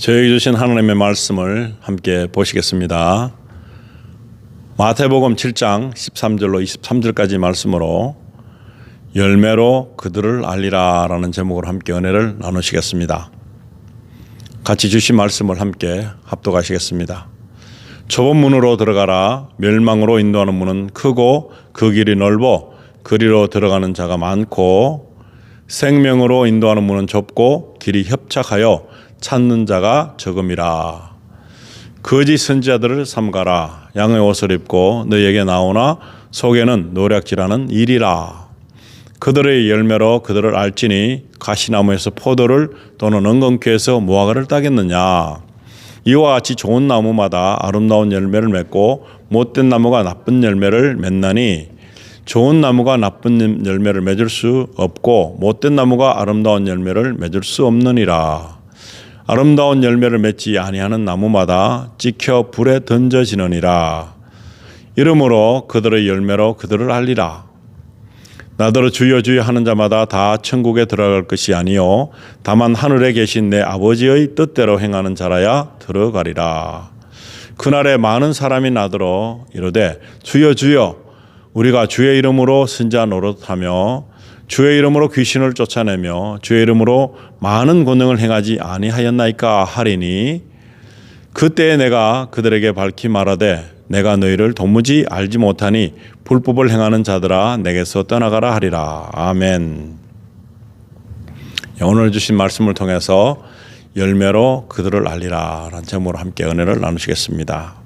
저에게 주신 하나님의 말씀을 함께 보시겠습니다. 마태복음 7장 13절로 23절까지 말씀으로 열매로 그들을 알리라 라는 제목으로 함께 은혜를 나누시겠습니다. 같이 주신 말씀을 함께 합독하시겠습니다. 좁은 문으로 들어가라. 멸망으로 인도하는 문은 크고 그 길이 넓어 그리로 들어가는 자가 많고, 생명으로 인도하는 문은 좁고 길이 협착하여 찾는 자가 적음이라. 거짓 선지자들을 삼가라. 양의 옷을 입고 너희에게 나오나 속에는 노략질하는 일이라. 그들의 열매로 그들을 알지니 가시나무에서 포도를 또는 엉겅퀴에서 무화과를 따겠느냐. 이와 같이 좋은 나무마다 아름다운 열매를 맺고 못된 나무가 나쁜 열매를 맺나니, 좋은 나무가 나쁜 열매를 맺을 수 없고 못된 나무가 아름다운 열매를 맺을 수 없느니라. 아름다운 열매를 맺지 아니하는 나무마다 찍혀 불에 던져지느니라. 이러므로 그들의 열매로 그들을 알리라. 나더러 주여 주여 하는 자마다 다 천국에 들어갈 것이 아니요 다만 하늘에 계신 내 아버지의 뜻대로 행하는 자라야 들어가리라. 그날에 많은 사람이 나더러 이르되 주여 주여 우리가 주의 이름으로 선지자 노릇하며 주의 이름으로 귀신을 쫓아내며 주의 이름으로 많은 권능을 행하지 아니하였나이까 하리니, 그때에 내가 그들에게 밝히 말하되 내가 너희를 도무지 알지 못하니 불법을 행하는 자들아 내게서 떠나가라 하리라. 아멘. 오늘 주신 말씀을 통해서 열매로 그들을 알리라 라는 제목으로 함께 은혜를 나누시겠습니다.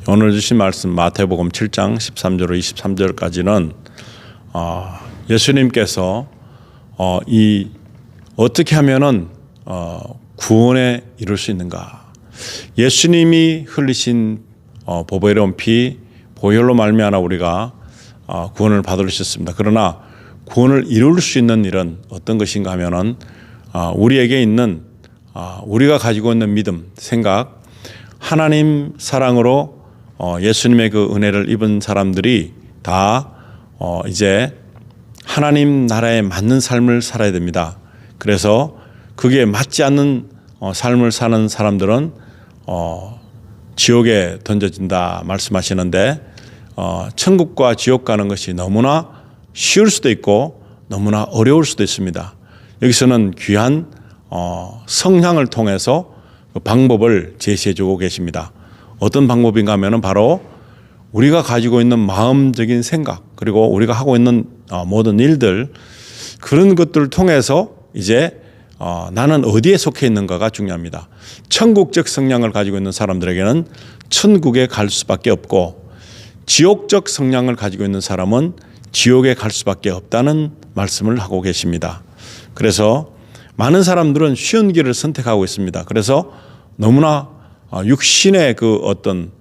오늘 주신 말씀 마태복음 7장 13절로 23절까지는 예수님께서 어떻게 하면은 구원에 이룰 수 있는가, 예수님이 흘리신 보배로운 피 보혈로 말미암아 우리가 구원을 받을 수 있습니다. 그러나 구원을 이룰 수 있는 일은 어떤 것인가 하면은 우리에게 있는 우리가 가지고 있는 믿음, 생각, 하나님 사랑으로 예수님의 그 은혜를 입은 사람들이 다 이제 하나님 나라에 맞는 삶을 살아야 됩니다. 그래서 그게 맞지 않는 삶을 사는 사람들은 지옥에 던져진다 말씀하시는데, 천국과 지옥 가는 것이 너무나 쉬울 수도 있고 너무나 어려울 수도 있습니다. 여기서는 귀한 성향을 통해서 그 방법을 제시해 주고 계십니다. 어떤 방법인가 하면은 바로 우리가 가지고 있는 마음적인 생각, 그리고 우리가 하고 있는 모든 일들, 그런 것들을 통해서 이제 나는 어디에 속해 있는가가 중요합니다. 천국적 성향을 가지고 있는 사람들에게는 천국에 갈 수밖에 없고, 지옥적 성향을 가지고 있는 사람은 지옥에 갈 수밖에 없다는 말씀을 하고 계십니다. 그래서 많은 사람들은 쉬운 길을 선택하고 있습니다. 그래서 너무나 육신의 그 어떤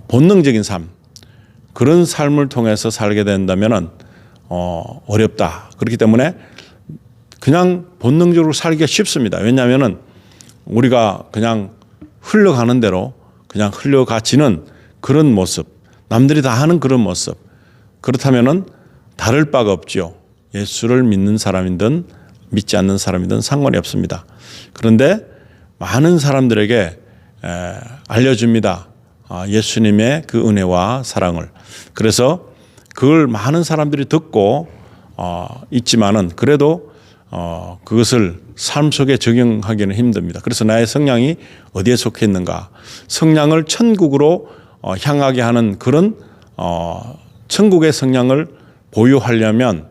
본능적인 삶, 그런 삶을 통해서 살게 된다면은 어렵다. 그렇기 때문에 그냥 본능적으로 살기가 쉽습니다. 왜냐하면은 우리가 그냥 흘러가는 대로 그냥 흘러가지는 그런 모습, 남들이 다 하는 그런 모습, 그렇다면은 다를 바가 없죠. 예수를 믿는 사람이든 믿지 않는 사람이든 상관이 없습니다. 그런데 많은 사람들에게 알려줍니다. 예수님의 그 은혜와 사랑을. 그래서 그걸 많은 사람들이 듣고 있지만은 그래도 그것을 삶 속에 적용하기는 힘듭니다. 그래서 나의 성향이 어디에 속해 있는가, 성향을 천국으로 향하게 하는 그런 천국의 성향을 보유하려면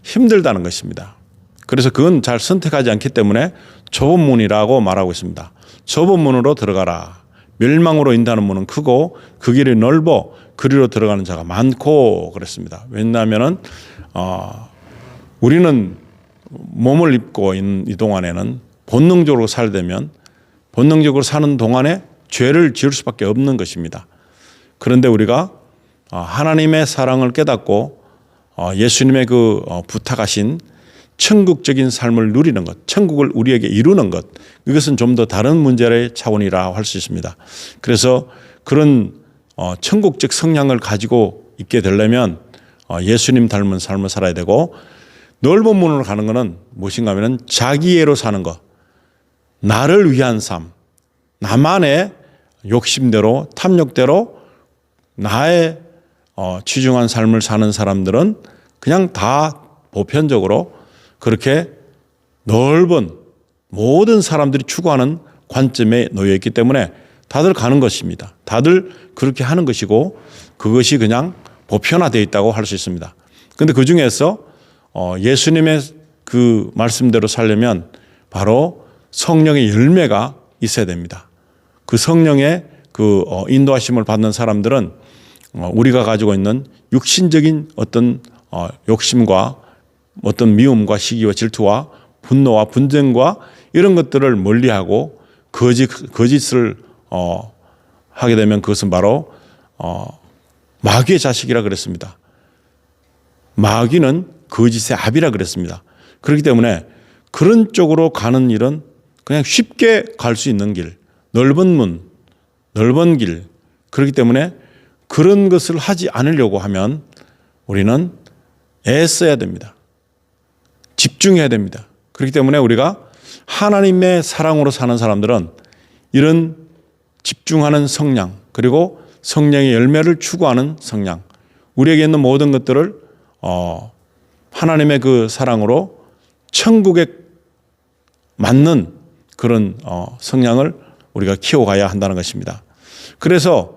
힘들다는 것입니다. 그래서 그건 잘 선택하지 않기 때문에 좁은 문이라고 말하고 있습니다. 좁은 문으로 들어가라. 멸망으로 인도하는 문은 크고 그 길이 넓어 그리로 들어가는 자가 많고 그랬습니다. 왜냐하면은 우리는 몸을 입고 있는 이 동안에는 본능적으로 살되면 본능적으로 사는 동안에 죄를 지을 수밖에 없는 것입니다. 그런데 우리가 하나님의 사랑을 깨닫고 예수님의 그 부탁하신 천국적인 삶을 누리는 것, 천국을 우리에게 이루는 것, 이것은 좀 더 다른 문제의 차원이라 할 수 있습니다. 그래서 그런 천국적 성향을 가지고 있게 되려면 예수님 닮은 삶을 살아야 되고, 넓은 문으로 가는 것은 무엇인가 하면 자기애로 사는 것, 나를 위한 삶, 나만의 욕심대로 탐욕대로 나의 치중한 삶을 사는 사람들은 그냥 다 보편적으로 그렇게 넓은 모든 사람들이 추구하는 관점에 놓여 있기 때문에 다들 가는 것입니다. 다들 그렇게 하는 것이고 그것이 그냥 보편화되어 있다고 할 수 있습니다. 그런데 그 중에서 예수님의 그 말씀대로 살려면 바로 성령의 열매가 있어야 됩니다. 그 성령의 그 인도하심을 받는 사람들은 우리가 가지고 있는 육신적인 어떤 욕심과 어떤 미움과 시기와 질투와 분노와 분쟁과 이런 것들을 멀리하고 거짓을 하게 되면 그것은 바로 마귀의 자식이라 그랬습니다. 마귀는 거짓의 압이라 그랬습니다. 그렇기 때문에 그런 쪽으로 가는 일은 그냥 쉽게 갈 수 있는 길, 넓은 문, 넓은 길. 그렇기 때문에 그런 것을 하지 않으려고 하면 우리는 애써야 됩니다. 집중해야 됩니다. 그렇기 때문에 우리가 하나님의 사랑으로 사는 사람들은 이런 집중하는 성량, 그리고 성령의 열매를 추구하는 성량, 우리에게 있는 모든 것들을 하나님의 그 사랑으로 천국에 맞는 그런 성량을 우리가 키워가야 한다는 것입니다. 그래서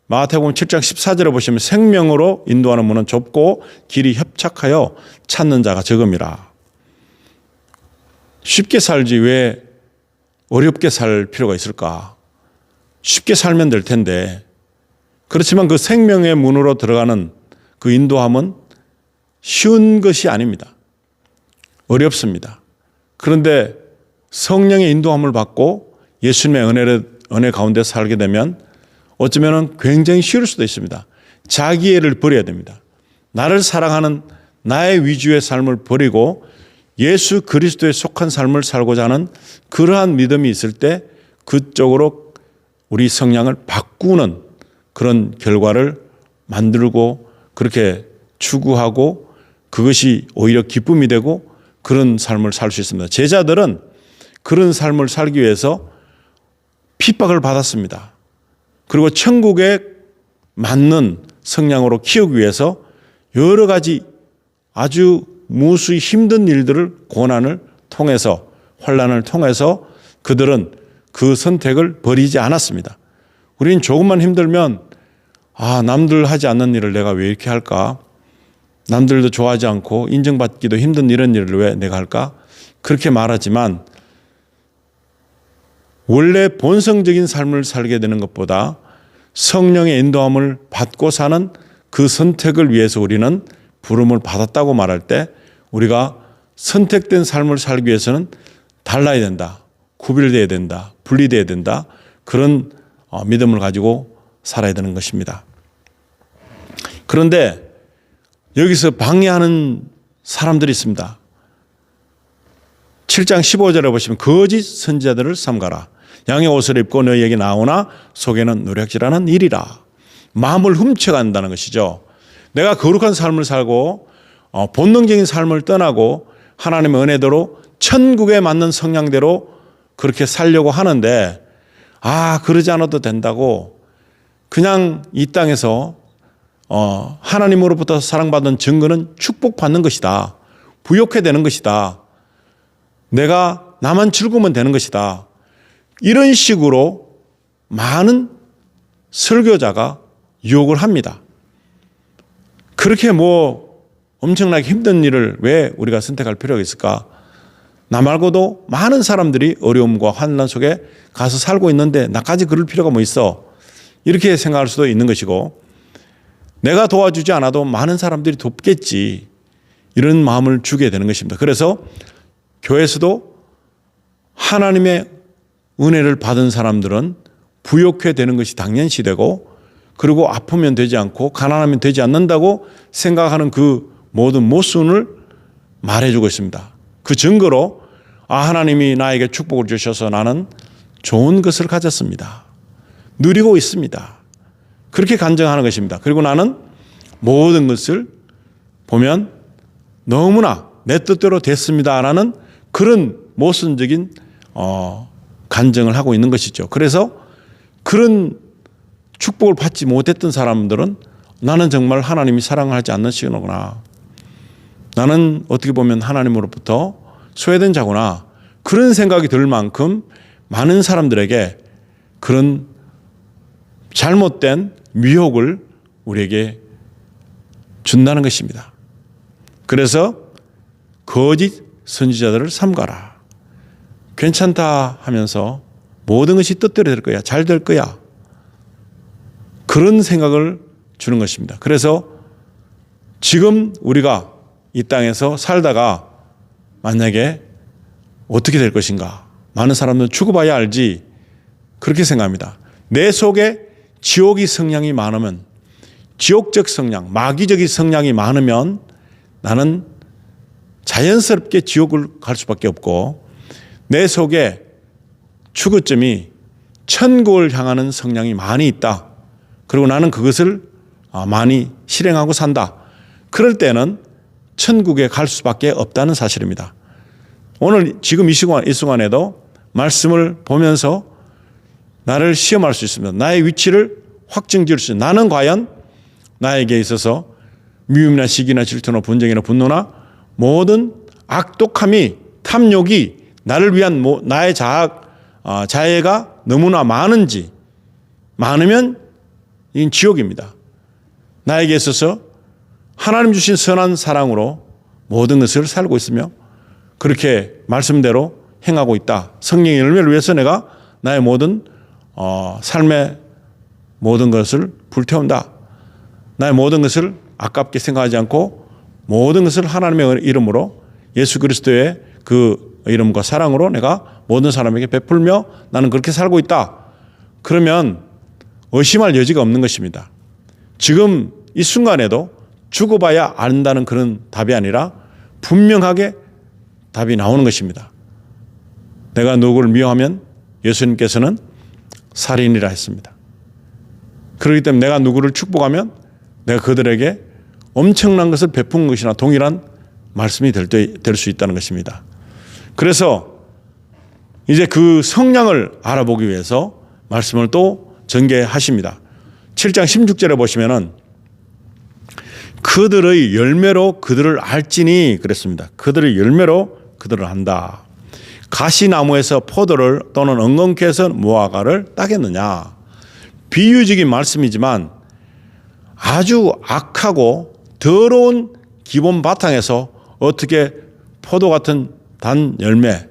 마태복음 7장 14절에 보시면 생명으로 인도하는 문은 좁고 길이 협착하여 찾는 자가 적음이라. 쉽게 살지 왜 어렵게 살 필요가 있을까? 쉽게 살면 될 텐데. 그렇지만 그 생명의 문으로 들어가는 그 인도함은 쉬운 것이 아닙니다. 어렵습니다. 그런데 성령의 인도함을 받고 예수님의 은혜 가운데 살게 되면 어쩌면 굉장히 쉬울 수도 있습니다. 자기애를 버려야 됩니다. 나를 사랑하는 나의 위주의 삶을 버리고 예수 그리스도에 속한 삶을 살고자 하는 그러한 믿음이 있을 때 그쪽으로 우리 성향을 바꾸는 그런 결과를 만들고 그렇게 추구하고 그것이 오히려 기쁨이 되고 그런 삶을 살 수 있습니다. 제자들은 그런 삶을 살기 위해서 핍박을 받았습니다. 그리고 천국에 맞는 성향으로 키우기 위해서 여러 가지 아주 무수히 힘든 일들을 고난을 통해서 환난을 통해서 그들은 그 선택을 버리지 않았습니다. 우리는 조금만 힘들면 남들 하지 않는 일을 내가 왜 이렇게 할까? 남들도 좋아하지 않고 인정받기도 힘든 이런 일을 왜 내가 할까? 그렇게 말하지만 원래 본성적인 삶을 살게 되는 것보다 성령의 인도함을 받고 사는 그 선택을 위해서 우리는 부름을 받았다고 말할 때 우리가 선택된 삶을 살기 위해서는 달라야 된다. 구별되어야 된다. 분리되어야 된다. 그런 믿음을 가지고 살아야 되는 것입니다. 그런데 여기서 방해하는 사람들이 있습니다. 7장 15절에 보시면 거짓 선지자들을 삼가라. 양의 옷을 입고 너희에게 나오나 속에는 노략질하는 일이라. 마음을 훔쳐간다는 것이죠. 내가 거룩한 삶을 살고 본능적인 삶을 떠나고 하나님의 은혜대로 천국에 맞는 성향대로 그렇게 살려고 하는데 그러지 않아도 된다고 그냥 이 땅에서 하나님으로부터 사랑받은 증거는 축복받는 것이다. 부욕해 되는 것이다. 내가 나만 즐거우면 되는 것이다. 이런 식으로 많은 설교자가 유혹을 합니다. 그렇게 엄청나게 힘든 일을 왜 우리가 선택할 필요가 있을까? 나 말고도 많은 사람들이 어려움과 환난 속에 가서 살고 있는데 나까지 그럴 필요가 뭐 있어? 이렇게 생각할 수도 있는 것이고 내가 도와주지 않아도 많은 사람들이 돕겠지. 이런 마음을 주게 되는 것입니다. 그래서 교회에서도 하나님의 은혜를 받은 사람들은 부욕해 되는 것이 당연시되고 그리고 아프면 되지 않고 가난하면 되지 않는다고 생각하는 그 모든 모순을 말해주고 있습니다. 그 증거로 하나님이 나에게 축복을 주셔서 나는 좋은 것을 가졌습니다. 누리고 있습니다. 그렇게 간증하는 것입니다. 그리고 나는 모든 것을 보면 너무나 내 뜻대로 됐습니다라는 그런 모순적인 간증을 하고 있는 것이죠. 그래서 그런 축복을 받지 못했던 사람들은 나는 정말 하나님이 사랑하지 않는 신호구나. 나는 어떻게 보면 하나님으로부터 소외된 자구나. 그런 생각이 들 만큼 많은 사람들에게 그런 잘못된 미혹을 우리에게 준다는 것입니다. 그래서 거짓 선지자들을 삼가라. 괜찮다 하면서 모든 것이 뜻대로 될 거야. 잘 될 거야. 그런 생각을 주는 것입니다. 그래서 지금 우리가 이 땅에서 살다가 만약에 어떻게 될 것인가. 많은 사람들은 죽어봐야 알지. 그렇게 생각합니다. 내 속에 지옥의 성향이 많으면, 지옥적 성향, 마귀적인 성향이 많으면 나는 자연스럽게 지옥을 갈 수밖에 없고, 내 속에 추구점이 천국을 향하는 성향이 많이 있다. 그리고 나는 그것을 많이 실행하고 산다. 그럴 때는 천국에 갈 수밖에 없다는 사실입니다. 오늘 지금 이 순간에도 말씀을 보면서 나를 시험할 수 있습니다. 나의 위치를 확증지을 수 있습니다. 나는 과연 나에게 있어서 미움이나 시기나 질투나 분쟁이나 분노나 모든 악독함이, 탐욕이 나를 위한 나의 자해가 너무나 많은지, 많으면 이건 지옥입니다. 나에게 있어서 하나님 주신 선한 사랑으로 모든 것을 살고 있으며 그렇게 말씀대로 행하고 있다. 성령의 열매를 위해서 내가 나의 모든 삶의 모든 것을 불태운다. 나의 모든 것을 아깝게 생각하지 않고 모든 것을 하나님의 이름으로, 예수 그리스도의 그 이름과 사랑으로 내가 모든 사람에게 베풀며 나는 그렇게 살고 있다. 그러면 의심할 여지가 없는 것입니다. 지금 이 순간에도 죽어봐야 안다는 그런 답이 아니라 분명하게 답이 나오는 것입니다. 내가 누구를 미워하면 예수님께서는 살인이라 했습니다. 그렇기 때문에 내가 누구를 축복하면 내가 그들에게 엄청난 것을 베푼 것이나 동일한 말씀이 될 수 있다는 것입니다. 그래서 이제 그 성량을 알아보기 위해서 말씀을 또 전개하십니다. 7장 16절에 보시면은 그들의 열매로 그들을 알지니 그랬습니다. 그들의 열매로 그들을 안다. 가시나무에서 포도를 또는 엉겅퀴에서 무화과를 따겠느냐. 비유적인 말씀이지만 아주 악하고 더러운 기본 바탕에서 어떻게 포도 같은 단 열매,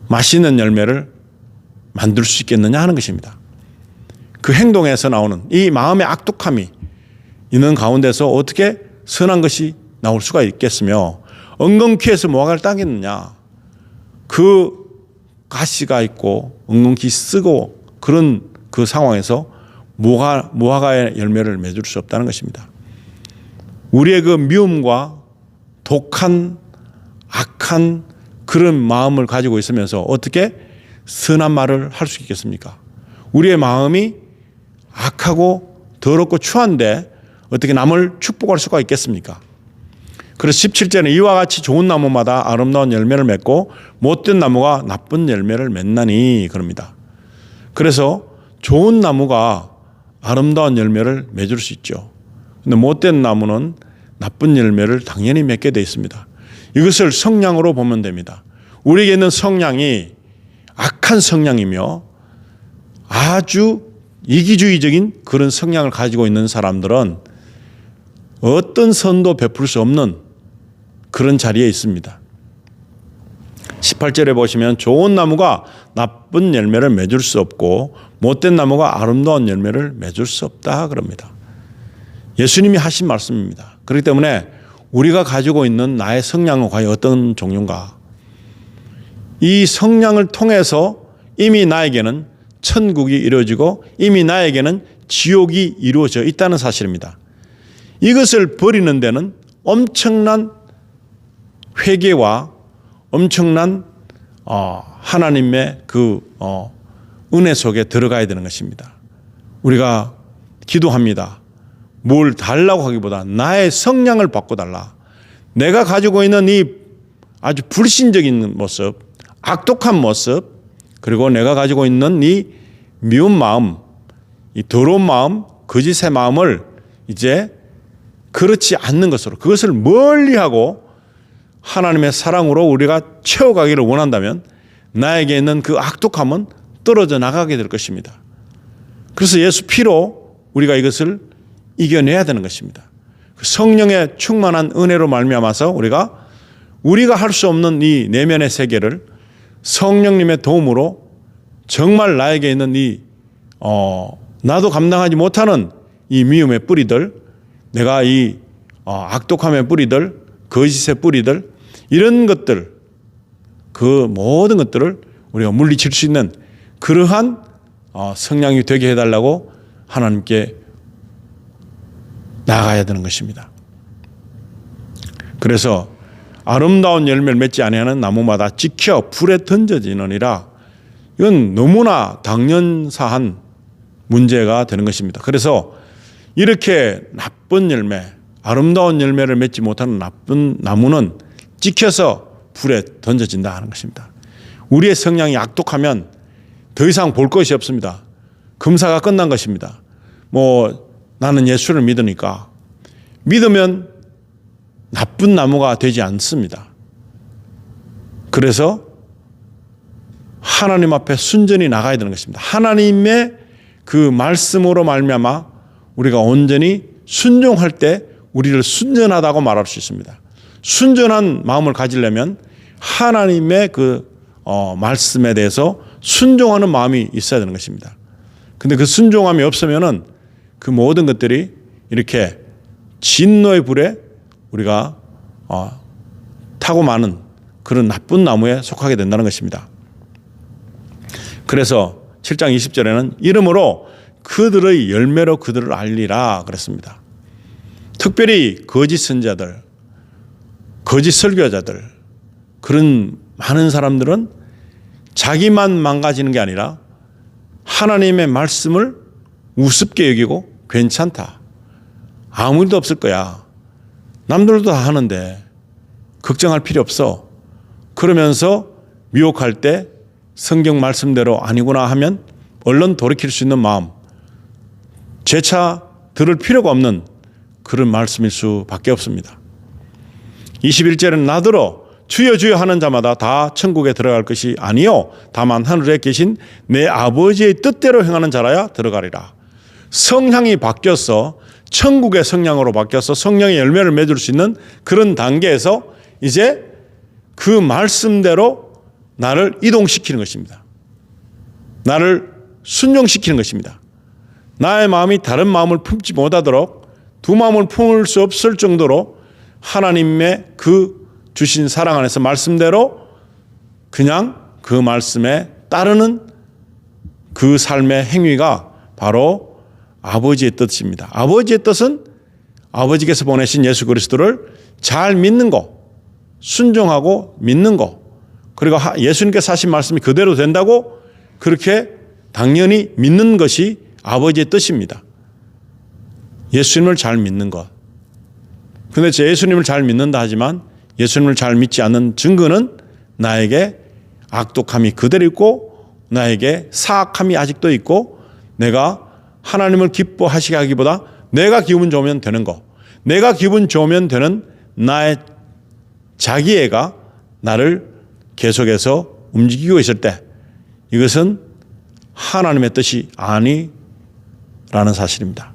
맛있는 열매를 만들 수 있겠느냐 하는 것입니다. 그 행동에서 나오는 이 마음의 악독함이 있는 가운데서 어떻게 선한 것이 나올 수가 있겠으며, 엉겅퀴에서 무화과를 따겠느냐. 그 가시가 있고 엉겅퀴 쓰고 그런 그 상황에서 무화과의 열매를 맺을 수 없다는 것입니다. 우리의 그 미움과 독한 악한 그런 마음을 가지고 있으면서 어떻게 선한 말을 할 수 있겠습니까? 우리의 마음이 악하고 더럽고 추한데 어떻게 남을 축복할 수가 있겠습니까? 그래서 17절에 이와 같이 좋은 나무마다 아름다운 열매를 맺고 못된 나무가 나쁜 열매를 맺나니 그럽니다. 그래서 좋은 나무가 아름다운 열매를 맺을 수 있죠. 그런데 못된 나무는 나쁜 열매를 당연히 맺게 되어 있습니다. 이것을 성량으로 보면 됩니다. 우리에게 있는 성량이 악한 성량이며 아주 이기주의적인 그런 성량을 가지고 있는 사람들은 어떤 선도 베풀 수 없는 그런 자리에 있습니다. 18절에 보시면 좋은 나무가 나쁜 열매를 맺을 수 없고 못된 나무가 아름다운 열매를 맺을 수 없다 그럽니다. 예수님이 하신 말씀입니다. 그렇기 때문에 우리가 가지고 있는 나의 성량은 과연 어떤 종류인가? 이 성량을 통해서 이미 나에게는 천국이 이루어지고 이미 나에게는 지옥이 이루어져 있다는 사실입니다. 이것을 버리는 데는 엄청난 회개와 엄청난 하나님의 그 은혜 속에 들어가야 되는 것입니다. 우리가 기도합니다. 뭘 달라고 하기보다 나의 성량을 바꿔달라. 내가 가지고 있는 이 아주 불신적인 모습, 악독한 모습, 그리고 내가 가지고 있는 이 미운 마음, 이 더러운 마음, 거짓의 마음을 이제 그렇지 않는 것으로, 그것을 멀리하고 하나님의 사랑으로 우리가 채워가기를 원한다면 나에게 있는 그 악독함은 떨어져 나가게 될 것입니다. 그래서 예수 피로 우리가 이것을 이겨내야 되는 것입니다. 성령의 충만한 은혜로 말미암아서 우리가 할 수 없는 이 내면의 세계를 성령님의 도움으로 정말 나에게 있는 나도 감당하지 못하는 이 미움의 뿌리들, 내가 이 악독함의 뿌리들, 거짓의 뿌리들, 이런 것들, 그 모든 것들을 우리가 물리칠 수 있는 그러한 성령이 되게 해달라고 하나님께 나아가야 되는 것입니다. 그래서 아름다운 열매를 맺지 아니하는 나무마다 찍혀 불에 던져지느니라. 이건 너무나 당연사한 문제가 되는 것입니다. 그래서 이렇게 나쁜 열매, 아름다운 열매를 맺지 못하는 나쁜 나무는 찍혀서 불에 던져진다 하는 것입니다. 우리의 성향이 악독하면 더 이상 볼 것이 없습니다. 금사가 끝난 것입니다. 나는 예수를 믿으니까, 믿으면 나쁜 나무가 되지 않습니다. 그래서 하나님 앞에 순전히 나가야 되는 것입니다. 하나님의 그 말씀으로 말미암아 우리가 온전히 순종할 때 우리를 순전하다고 말할 수 있습니다. 순전한 마음을 가지려면 하나님의 그 말씀에 대해서 순종하는 마음이 있어야 되는 것입니다. 근데 그 순종함이 없으면은 그 모든 것들이 이렇게 진노의 불에 우리가 타고 마는 그런 나쁜 나무에 속하게 된다는 것입니다. 그래서 7장 20절에는 이름으로 그들의 열매로 그들을 알리라 그랬습니다. 특별히 거짓 선자들, 거짓 설교자들, 그런 많은 사람들은 자기만 망가지는 게 아니라 하나님의 말씀을 우습게 여기고 괜찮다, 아무 일도 없을 거야, 남들도 다 하는데 걱정할 필요 없어, 그러면서 미혹할 때 성경 말씀대로 아니구나 하면 얼른 돌이킬 수 있는 마음, 재차 들을 필요가 없는 그런 말씀일 수밖에 없습니다. 21절은 나더러 주여 주여 하는 자마다 다 천국에 들어갈 것이 아니요 다만 하늘에 계신 내 아버지의 뜻대로 행하는 자라야 들어가리라. 성향이 바뀌어서 천국의 성향으로 바뀌어서 성령의 열매를 맺을 수 있는 그런 단계에서 이제 그 말씀대로 나를 이동시키는 것입니다. 나를 순종시키는 것입니다. 나의 마음이 다른 마음을 품지 못하도록, 두 마음을 품을 수 없을 정도로 하나님의 그 주신 사랑 안에서 말씀대로 그냥 그 말씀에 따르는 그 삶의 행위가 바로 아버지의 뜻입니다. 아버지의 뜻은 아버지께서 보내신 예수 그리스도를 잘 믿는 거, 순종하고 믿는 거, 그리고 예수님께서 하신 말씀이 그대로 된다고 그렇게 당연히 믿는 것이 아버지의 뜻입니다. 예수님을 잘 믿는 것. 그런데 예수님을 잘 믿는다 하지만 예수님을 잘 믿지 않는 증거는 나에게 악독함이 그대로 있고 나에게 사악함이 아직도 있고, 내가 하나님을 기뻐하시게 하기보다 내가 기분 좋으면 되는 거, 내가 기분 좋으면 되는 나의 자기애가 나를 계속해서 움직이고 있을 때 이것은 하나님의 뜻이 아니라는 사실입니다.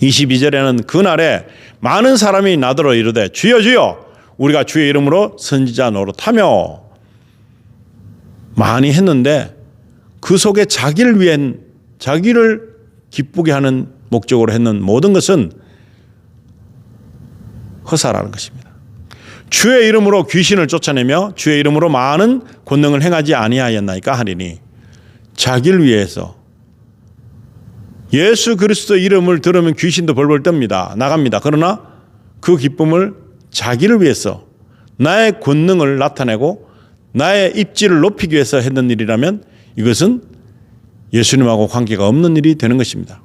22절에는 그날에 많은 사람이 나더러 이르되 주여 주여 우리가 주의 이름으로 선지자 노릇하며, 많이 했는데 그 속에 자기를 위한, 자기를 기쁘게 하는 목적으로 했는 모든 것은 허사라는 것입니다. 주의 이름으로 귀신을 쫓아내며 주의 이름으로 많은 권능을 행하지 아니하였나이까 하리니, 자기를 위해서 예수 그리스도 이름을 들으면 귀신도 벌벌 떱니다. 나갑니다. 그러나 그 기쁨을 자기를 위해서, 나의 권능을 나타내고 나의 입지를 높이기 위해서 했는 일이라면 이것은 예수님하고 관계가 없는 일이 되는 것입니다.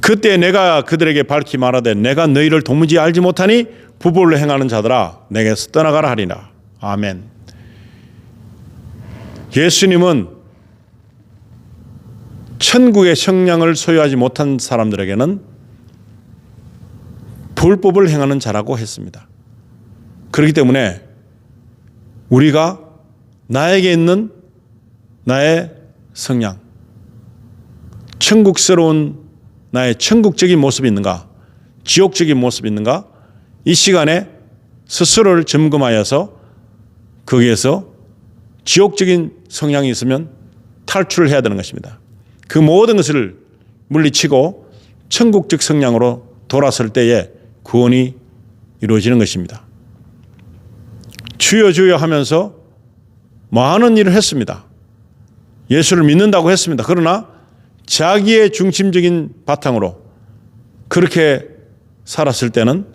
그때 내가 그들에게 밝히 말하되 내가 너희를 도무지 알지 못하니 부벌로 행하는 자들아 내게서 떠나가라 하리라. 아멘. 예수님은 천국의 성령을 소유하지 못한 사람들에게는 불법을 행하는 자라고 했습니다. 그렇기 때문에 우리가 나에게 있는 나의 성량, 천국스러운 나의 천국적인 모습이 있는가, 지옥적인 모습이 있는가, 이 시간에 스스로를 점검하여서 거기에서 지옥적인 성향이 있으면 탈출을 해야 되는 것입니다. 그 모든 것을 물리치고 천국적 성향으로 돌아설 때에 구원이 이루어지는 것입니다. 주여 주여 하면서 많은 일을 했습니다. 예수를 믿는다고 했습니다. 그러나 자기의 중심적인 바탕으로 그렇게 살았을 때는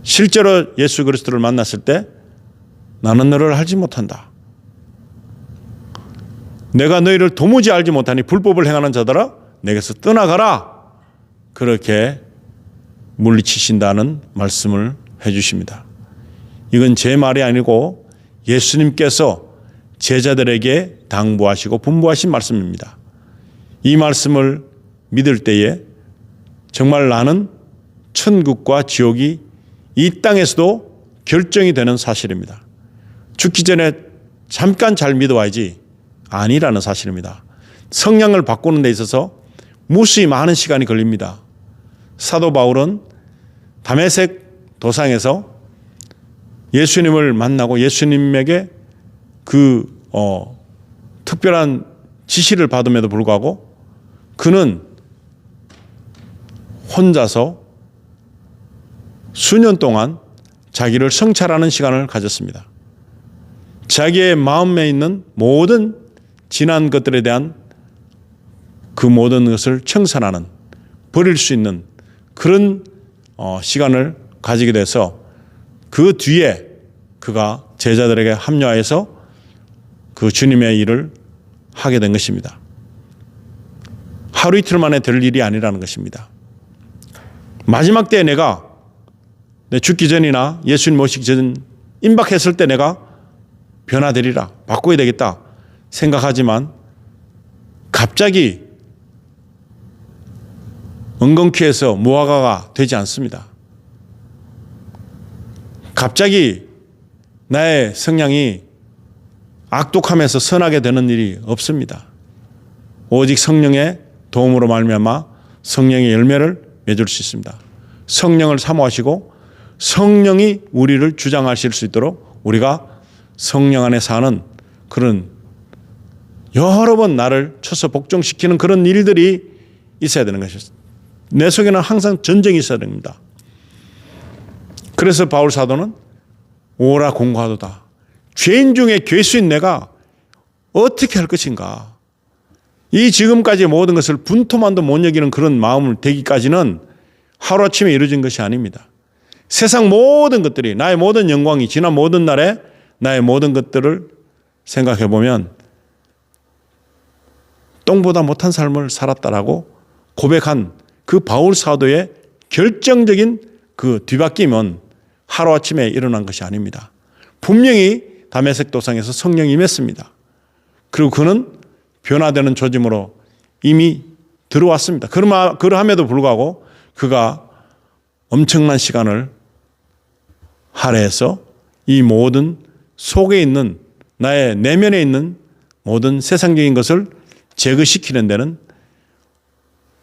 실제로 예수 그리스도를 만났을 때 나는 너를 알지 못한다. 내가 너희를 도무지 알지 못하니 불법을 행하는 자들아 내게서 떠나가라. 그렇게 물리치신다는 말씀을 해 주십니다. 이건 제 말이 아니고 예수님께서 제자들에게 당부하시고 분부하신 말씀입니다. 이 말씀을 믿을 때에 정말 나는 천국과 지옥이 이 땅에서도 결정이 되는 사실입니다. 죽기 전에 잠깐 잘 믿어와야지 아니라는 사실입니다. 성향을 바꾸는 데 있어서 무수히 많은 시간이 걸립니다. 사도 바울은 다메섹 도상에서 예수님을 만나고 예수님에게 특별한 지시를 받음에도 불구하고 그는 혼자서 수년 동안 자기를 성찰하는 시간을 가졌습니다. 자기의 마음에 있는 모든 지난 것들에 대한 그 모든 것을 청산하는, 버릴 수 있는 그런 시간을 가지게 돼서 그 뒤에 그가 제자들에게 합류하여서 그 주님의 일을 하게 된 것입니다. 하루 이틀 만에 될 일이 아니라는 것입니다. 마지막 때에 내가 내 죽기 전이나 예수님 모시기 전 임박했을 때 내가 변화되리라, 바꿔야 되겠다 생각하지만 갑자기 엉겅퀴에서 무화과가 되지 않습니다. 갑자기 나의 성향이 악독함에서 선하게 되는 일이 없습니다. 오직 성령의 도움으로 말미암아 성령의 열매를 맺을 수 있습니다. 성령을 사모하시고 성령이 우리를 주장하실 수 있도록 우리가 성령 안에 사는 그런 여러 번 나를 쳐서 복종시키는 그런 일들이 있어야 되는 것입니다. 내 속에는 항상 전쟁이 있어야 됩니다. 그래서 바울 사도는 오라 공고하도다. 죄인 중에 괴수인 내가 어떻게 할 것인가. 이 지금까지의 모든 것을 분토만도 못 여기는 그런 마음을 되기까지는 하루아침에 이루어진 것이 아닙니다. 세상 모든 것들이, 나의 모든 영광이, 지난 모든 날에 나의 모든 것들을 생각해 보면 똥보다 못한 삶을 살았다라고 고백한 그 바울 사도의 결정적인 그 뒤바뀜은 하루아침에 일어난 것이 아닙니다. 분명히 다메섹 도상에서 성령이 임했습니다. 그리고 그는 변화되는 조짐으로 이미 들어왔습니다. 그러함에도 불구하고 그가 엄청난 시간을 할애해서 이 모든 속에 있는 나의 내면에 있는 모든 세상적인 것을 제거시키는 데는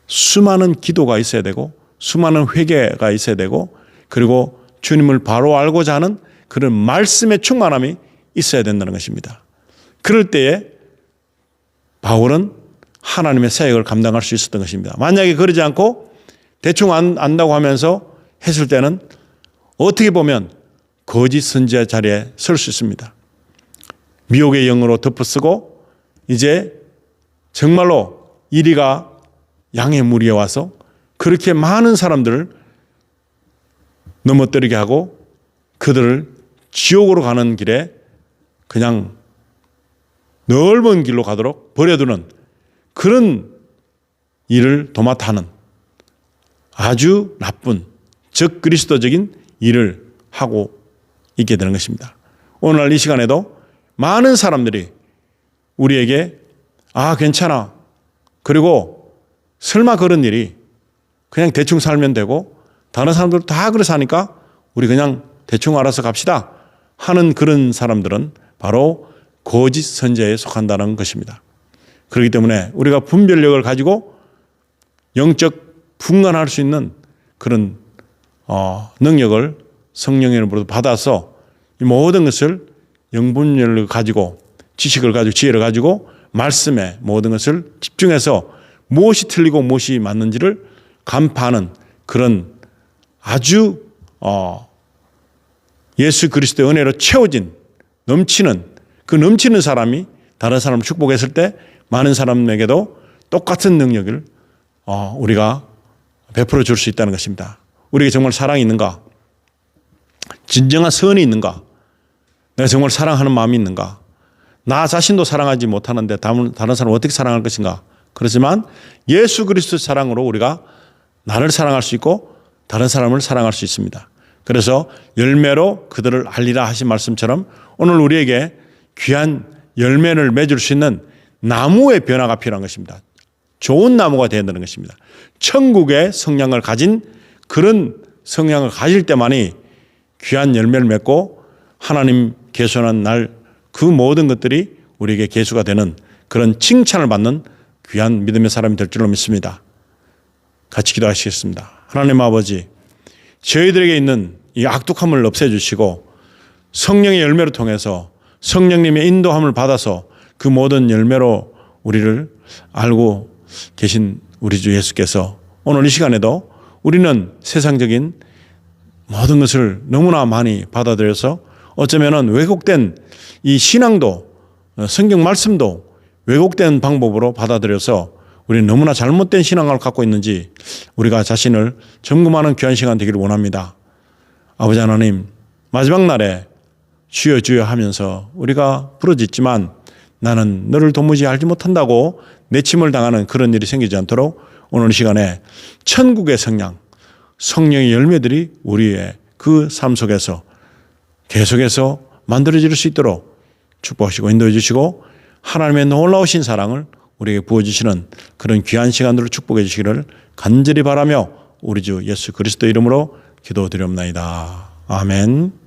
수많은 기도가 있어야 되고 수많은 회개가 있어야 되고 그리고 주님을 바로 알고자 하는 그런 말씀의 충만함이 있어야 된다는 것입니다. 그럴 때에 바울은 하나님의 사역을 감당할 수 있었던 것입니다. 만약에 그러지 않고 대충 안다고 하면서 했을 때는 어떻게 보면 거짓 선지자 자리에 설 수 있습니다. 미혹의 영으로 덮어쓰고 이제 정말로 이리가 양의 무리에 와서 그렇게 많은 사람들을 넘어뜨리게 하고 그들을 지옥으로 가는 길에 그냥 넓은 길로 가도록 버려두는 그런 일을 도맡아 하는 아주 나쁜 적 그리스도적인 일을 하고 있게 되는 것입니다. 오늘날 이 시간에도 많은 사람들이 우리에게 괜찮아. 그리고 설마 그런 일이 그냥 대충 살면 되고 다른 사람들 다 그래서 하니까 우리 그냥 대충 알아서 갑시다 하는 그런 사람들은 바로 거짓 선지자에 속한다는 것입니다. 그렇기 때문에 우리가 분별력을 가지고 영적 분간할 수 있는 그런 능력을 성령의 이름으로 받아서 이 모든 것을 영분별을 가지고 지식을 가지고 지혜를 가지고 말씀에 모든 것을 집중해서 무엇이 틀리고 무엇이 맞는지를 간파하는 그런 아주 예수 그리스도의 은혜로 채워진 넘치는 그 넘치는 사람이 다른 사람을 축복했을 때 많은 사람에게도 똑같은 능력을 우리가 베풀어 줄 수 있다는 것입니다. 우리에게 정말 사랑이 있는가? 진정한 선이 있는가? 내가 정말 사랑하는 마음이 있는가? 나 자신도 사랑하지 못하는데 다른 사람을 어떻게 사랑할 것인가? 그렇지만 예수 그리스도의 사랑으로 우리가 나를 사랑할 수 있고 다른 사람을 사랑할 수 있습니다. 그래서 열매로 그들을 알리라 하신 말씀처럼 오늘 우리에게 귀한 열매를 맺을 수 있는 나무의 변화가 필요한 것입니다. 좋은 나무가 되어야 되는 것입니다. 천국의 성향을 가진 그런 성향을 가질 때만이 귀한 열매를 맺고 하나님 계수하는 날 그 모든 것들이 우리에게 계수가 되는 그런 칭찬을 받는 귀한 믿음의 사람이 될 줄로 믿습니다. 같이 기도하시겠습니다. 하나님 아버지, 저희들에게 있는 이 악독함을 없애주시고 성령의 열매를 통해서 성령님의 인도함을 받아서 그 모든 열매로 우리를 알고 계신 우리 주 예수께서 오늘 이 시간에도 우리는 세상적인 모든 것을 너무나 많이 받아들여서 어쩌면은 왜곡된 이 신앙도 성경 말씀도 왜곡된 방법으로 받아들여서 우리는 너무나 잘못된 신앙을 갖고 있는지 우리가 자신을 점검하는 귀한 시간 되기를 원합니다. 아버지 하나님, 마지막 날에 주여 주여 하면서 우리가 부르짖지만 나는 너를 도무지 알지 못한다고 내침을 당하는 그런 일이 생기지 않도록 오늘 이 시간에 천국의 성령, 성령의 열매들이 우리의 그 삶 속에서 계속해서 만들어질 수 있도록 축복하시고 인도해 주시고 하나님의 놀라우신 사랑을 우리에게 부어주시는 그런 귀한 시간들을 축복해 주시기를 간절히 바라며 우리 주 예수 그리스도 이름으로 기도드리옵나이다. 아멘.